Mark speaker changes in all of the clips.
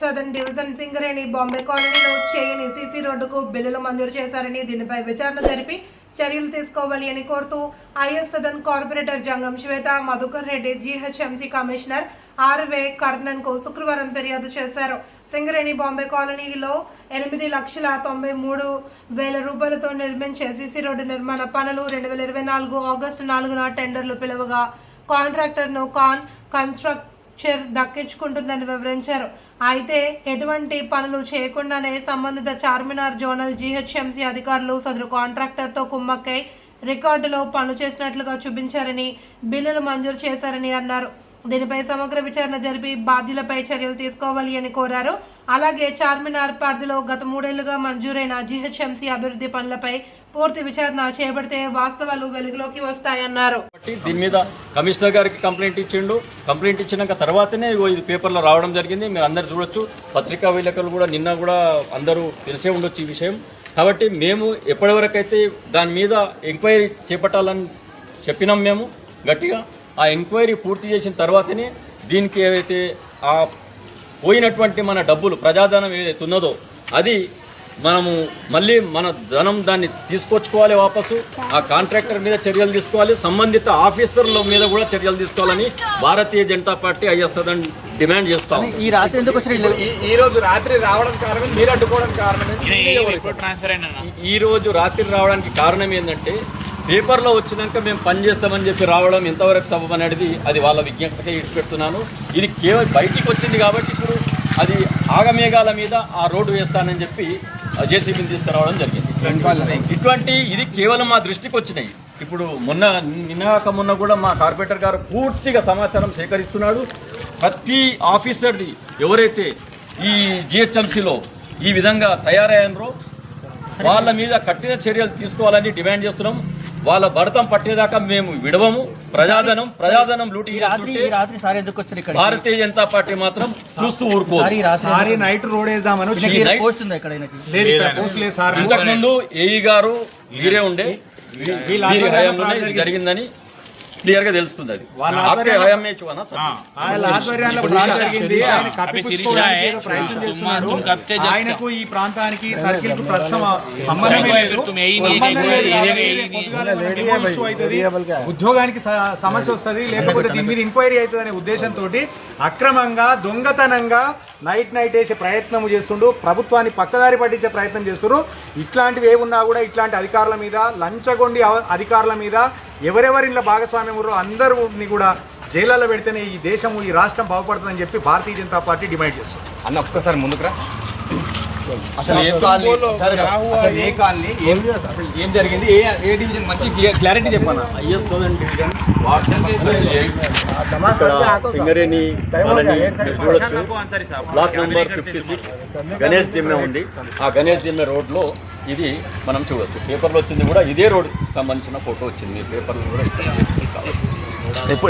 Speaker 1: Southern division Singareni Bombay కాలనీలో చేయని CC రోడ్డుకు బిల్లులు మంజూరు చేశారని దీనిపై విచారణ జరిపి చర్యలు తీసుకోవాలి అని కోరుతూ IS Sadan corporator Jangam Swetha Madhukar Reddy GHMC commissioner RV Karnan కు శుక్రవారం ఫిర్యాదు చేశారు. సింగరేణి బాంబే కాలనీలో 8,93,000 రూపాయలతో నిర్మించే సీసీ రోడ్డు నిర్మాణ పనులు 2024 ఆగస్టు 4న టెండర్లు పిలువగా కాంట్రాక్టర్ను కన్స్ట్రక్చర్ దక్కించుకుంటుందని వివరించారు. అయితే ఎటువంటి పనులు చేయకుండానే సంబంధిత చార్మినార్ జోనల్ జీహెచ్ఎంసీ అధికారులు సదరు కాంట్రాక్టర్తో కుమ్మక్కై రికార్డులో పనులు చేసినట్లుగా చూపించారని బిల్లులు మంజూరు చేశారని అన్నారు. దీనిపై సమగ్ర విచారణ జరిపి బాధ్యులపై చర్యలు తీసుకోవాలి అని కోరారు. అలాగే చార్మినార్ పరిధిలో గత 3 ఏళ్లుగా మంజూరైన జీహెచ్ఎంసీ అభివృద్ధి పనులపై పూర్తి విచారణ చేపడితే వాస్తవాలు వెలుగులోకి వస్తాయన్నారు.
Speaker 2: దీని మీద కమిషనర్ గారికి కంప్లైంట్ ఇచ్చిండు. కంప్లైంట్ ఇచ్చినాక తర్వాతనే ఇది పేపర్లో రావడం జరిగింది. మీరు అందరు చూడొచ్చు, పత్రికా విలేకరులు కూడా నిన్న కూడా అందరూ తెలిసే ఉండొచ్చు ఈ విషయం. కాబట్టి మేము ఎప్పటివరకైతే దాని మీద ఎంక్వైరీ చేపట్టాలని చెప్పినాం మేము గట్టిగా. ఆ ఎంక్వైరీ పూర్తి చేసిన తర్వాతనే దీనికి ఏవైతే ఆ పోయినటువంటి మన డబ్బులు ప్రజాధనం ఏదైతే ఉన్నదో అది మనము మళ్ళీ మన ధనం దాన్ని తీసుకొచ్చుకోవాలి వాపసు. ఆ కాంట్రాక్టర్ మీద చర్యలు తీసుకోవాలి, సంబంధిత ఆఫీసర్ల మీద కూడా చర్యలు తీసుకోవాలని Bharatiya Janata Party IS Sadan demand చేస్తాం.
Speaker 3: ఈ రాత్రి ఎందుకు వచ్చిన
Speaker 4: ఈ రోజు రాత్రి రావడం కారణం మీరు అడ్డుకోవడం కారణం
Speaker 2: ఈ రోజు రాత్రి రావడానికి కారణం ఏంటంటే పేపర్లో వచ్చినాక మేము పని చేస్తామని చెప్పి రావడం ఎంతవరకు సబబు అనేది అది వాళ్ళ విజ్ఞప్తిగా ఇడిచిపెడుతున్నాను. ఇది కేవలం బయటికి వచ్చింది కాబట్టి ఇప్పుడు అది ఆగమేఘాల మీద ఆ రోడ్డు వేస్తానని చెప్పి జేసీబీని తీసుకురావడం జరిగింది. ఇది కేవలం మా దృష్టికి వచ్చినాయి. ఇప్పుడు నిన్న కూడా మా కార్పొరేటర్ గారు పూర్తిగా సమాచారం సేకరిస్తున్నాడు. ప్రతి ఆఫీసర్ది ఎవరైతే ఈ జిహెచ్ఎంసీలో ఈ విధంగా తయారయ్యారో వాళ్ళ మీద కఠిన చర్యలు తీసుకోవాలని డిమాండ్ చేస్తున్నాం. వాళ్ళ భర్తం పట్టేదాకా మేము విడవము. ప్రజాధనం లూటీ భారతీయ జనతా పార్టీ మాత్రం చూస్తూ ఊరుకోదు.
Speaker 4: నైట్ రోడ్ వేద్దామని
Speaker 2: ఇంతకుముందు ఏఈ గారు వీరే ఉండే జరిగిందని క్లియర్ గా తెలుస్తుంది. అది
Speaker 4: ఆయనకు ఈ ప్రాంతానికి సర్కిల్ కు ప్రస్తుతం ఉద్యోగానికి సమస్య వస్తుంది, లేకపోతే దీని మీద ఎంక్వైరీ అవుతుంది అనే ఉద్దేశంతో అక్రమంగా దొంగతనంగా నైట్ వేసే ప్రయత్నం చేస్తుండు. ప్రభుత్వాన్ని పక్కదారి పట్టించే ప్రయత్నం చేస్తున్నారు. ఇట్లాంటివి ఏమున్నా కూడా ఇట్లాంటి అధికారుల మీద, లంచగొండి అధికారుల మీద ఎవరెవరి ఇంట్లో భాగస్వామ్యం ఉన్నారో అందరిని కూడా జైళ్ళలో పెడితేనే ఈ దేశము ఈ రాష్ట్రం బాగుపడుతుందని చెప్పి భారతీయ జనతా పార్టీ డిమాండ్ చేస్తుంది.
Speaker 3: అన్న ఒక్కసారి ముందుకురా. అసలు ఏం జరిగింది, ఏ డివిజన్ మంచి క్లారిటీ చెప్పాను.
Speaker 2: ఐఎస్ సదర్న్ డివిజన్ సింగరేణి చూడొచ్చు. బ్లాక్ నంబర్ 56 గణేష్ దిమ్మె ఉంది. ఆ గణేష్ దిమ్మె రోడ్ లో ఇది మనం చూడొచ్చు. పేపర్లో వచ్చింది కూడా ఇదే రోడ్ సంబంధించిన ఫోటో వచ్చింది. పేపర్లో కూడా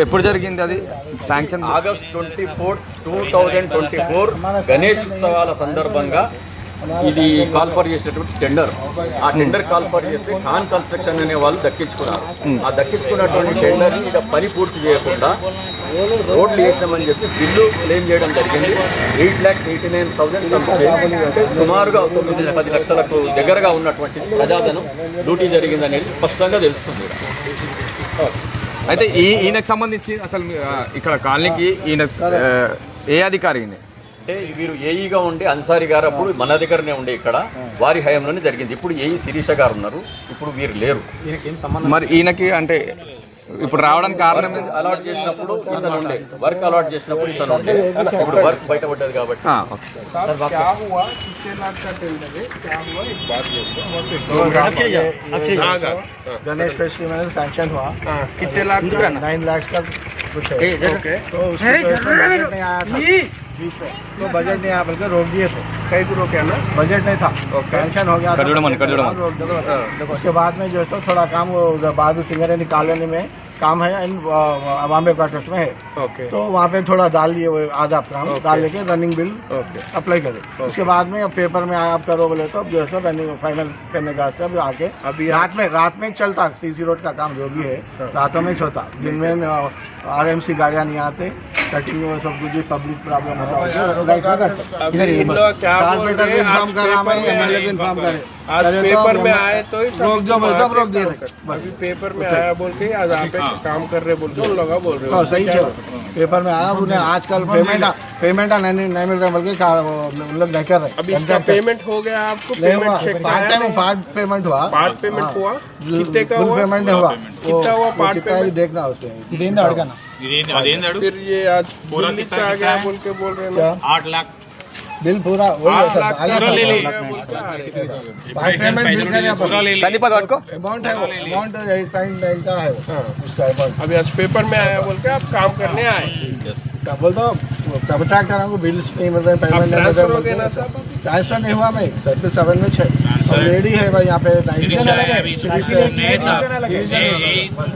Speaker 3: ఎప్పుడు జరిగింది అది శాంక్షన్?
Speaker 2: ఆగస్ట్ 24, 2024 గణేష్ ఉత్సవాల సందర్భంగా ఇది కాల్ఫర్ చేసినటువంటి టెండర్. ఆ టెండర్ కాల్ఫర్ చేస్తే ఖాన్ కన్స్ట్రక్షన్ అనే వాళ్ళు దక్కించుకున్నారు. ఆ దక్కించుకున్నటువంటి టెండర్ని ఇక పని పూర్తి చేయకుండా రోడ్లు వేసినామని చెప్పి బిల్లు క్లెయిమ్ చేయడం జరిగింది. 8,89,000 అంటే సుమారుగా 9-10 లక్షలకు దగ్గరగా ఉన్నటువంటి ప్రజాధనం డ్యూటీ జరిగింది అనేది స్పష్టంగా తెలుస్తుంది.
Speaker 3: అయితే ఈయనకు సంబంధించి అసలు ఇక్కడ కాలనీకి ఈయన ఏ అధికారి
Speaker 2: అంటే వీరు ఏఈగా ఉండే అన్సారీ గారు అప్పుడు మన దగ్గరనే ఉండే ఇక్కడ వారి హయాంలోనే జరిగింది. ఇప్పుడు ఏఈ శిరీష గారు ఉన్నారు, ఇప్పుడు వీరు లేరు.
Speaker 3: మరి ఈయనకి అంటే ఇప్పుడు రావడానికి కారణం
Speaker 2: అలాట్ చేసినప్పుడు ఇతను ఉండే, వర్క్ అలాట్ చేసినప్పుడు ఇతను ఉండే, ఇప్పుడు వర్క్ బయటపడ్డది కాబట్టి.
Speaker 4: गणेश फेस्टिवल सैंक्शन हुआ कितने लाख? 9 लाख तक कुछ है। तो तो बजट नहीं आया, बल्कि रोक दिए थे, कई को रोके ना, बजट नहीं था, सैंक्शन हो गया। उसके बाद में जो है थोड़ा काम बहादुर सिंगरेनी कॉलोनी में काम है, बॉम्बे क्वार्टर्स में है। तो वहाँ पे थोड़ा डाल दिए, आधा काम डाल लेके रनिंग बिल अप्लाई करे। उसके बाद में पेपर में आप करो बोले तो अब जो है रनिंग फाइनल करने का अब आके अभी रात में चलता सीसी रोड का काम जो भी है रातों में होता। दिन में आरएमसी गाड़ियाँ नहीं आते, कटिंग में सब कुछ पब्लिक प्रॉब्लम होता है इधर
Speaker 5: इन लोग क्या बोल
Speaker 4: कारपोरेटर
Speaker 5: रहे
Speaker 4: भी
Speaker 5: हैं,
Speaker 4: इन्फॉर्म
Speaker 5: आज
Speaker 4: कर रहा है,
Speaker 5: पेपर में
Speaker 4: एमएलए भी
Speaker 5: आए,
Speaker 4: इन्फॉर्म करे
Speaker 5: आज
Speaker 4: करे तो
Speaker 5: पेपर में
Speaker 4: हम-
Speaker 5: आए तो ही
Speaker 4: रोक जो बोल सब रोक दे रहे
Speaker 5: अभी पेपर में आया बोल के आज आप पे काम कर रहे बोल के उन लोग बोल रहे
Speaker 4: हाँ
Speaker 5: हो
Speaker 4: सही है पेपर में आया उन्हें आजकल पेमेंट नहीं मिल रहा बल्कि उन लोग नहीं कर रहे
Speaker 5: अभी इसका पेमेंट हो गया आपको
Speaker 4: नहीं हुआ
Speaker 5: पेमेंट चेक
Speaker 4: पार्ट पेमेंट हुआ
Speaker 5: पार्ट पेमेंट हुआ कितने का
Speaker 4: फुल
Speaker 5: हुआ
Speaker 4: पेमेंट नहीं हुआ
Speaker 5: कितना हुआ
Speaker 4: वो
Speaker 5: पार्ट
Speaker 4: कितना है
Speaker 5: पेमेंट
Speaker 4: देखना उसके
Speaker 5: फिर ये आज बोला कितना आ गया बोल के बोल रहे हैं
Speaker 4: क्या
Speaker 6: 8 लाख
Speaker 4: बिल पूरा वही
Speaker 5: 8
Speaker 4: ऐसा
Speaker 5: लाख
Speaker 4: आया
Speaker 5: पूरा
Speaker 4: था।
Speaker 5: ले लिया बोल के आ रहे हैं।
Speaker 4: पार्ट पेमेंट बिल करे
Speaker 6: पूरा ले लिया
Speaker 3: संदीप को
Speaker 4: अमाउंट है वो अमाउंट 8.9 का है वो उसका अमाउंट
Speaker 5: अभी आज पेपर में आया बोल के आप काम करने आए
Speaker 4: क्या बोल दो कॉन्ट्रैक्टर को बिल्स नहीं मिल रहे पेमेंट नहीं मिल
Speaker 5: ट्रांसफर हो
Speaker 4: रहे
Speaker 5: गया ना साहब
Speaker 4: ट्रांसफर नहीं हुआ मैं सर्किल 7 में 6 लेडी है भाई यहाँ पे
Speaker 6: नहीं साहब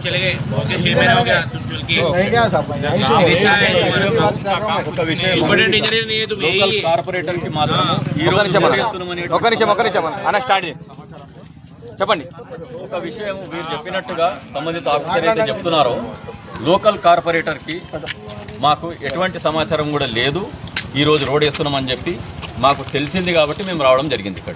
Speaker 6: चले गए 6 महीने हो गया तुम चल के
Speaker 4: नहीं क्या साहब यहीं से
Speaker 6: इंपॉर्टेंट इंजीनियर नहीं है तुम
Speaker 2: లోకల్
Speaker 6: यही
Speaker 2: కార్పొరేటర్ కి మాత్రం ఈ రోజు చేస్తున్నామని
Speaker 3: ఒక నిమిషం అన్న స్టార్ట్ చెప్పండి
Speaker 2: ఒక విషయం మీరు చెప్పినట్టుగా సంబంధిత ఆఫీసర్ అయితే చెప్తున్నారో లోకల్ కార్పొరేటర్ కి మాకు ఎటువంటి సమాచారం కూడా లేదు ఈ రోజు రోడ్ వేస్తున్నామని చెప్పి మాకు తెలిసింది కాబట్టి మేము రావడం జరిగింది ఇక్కడ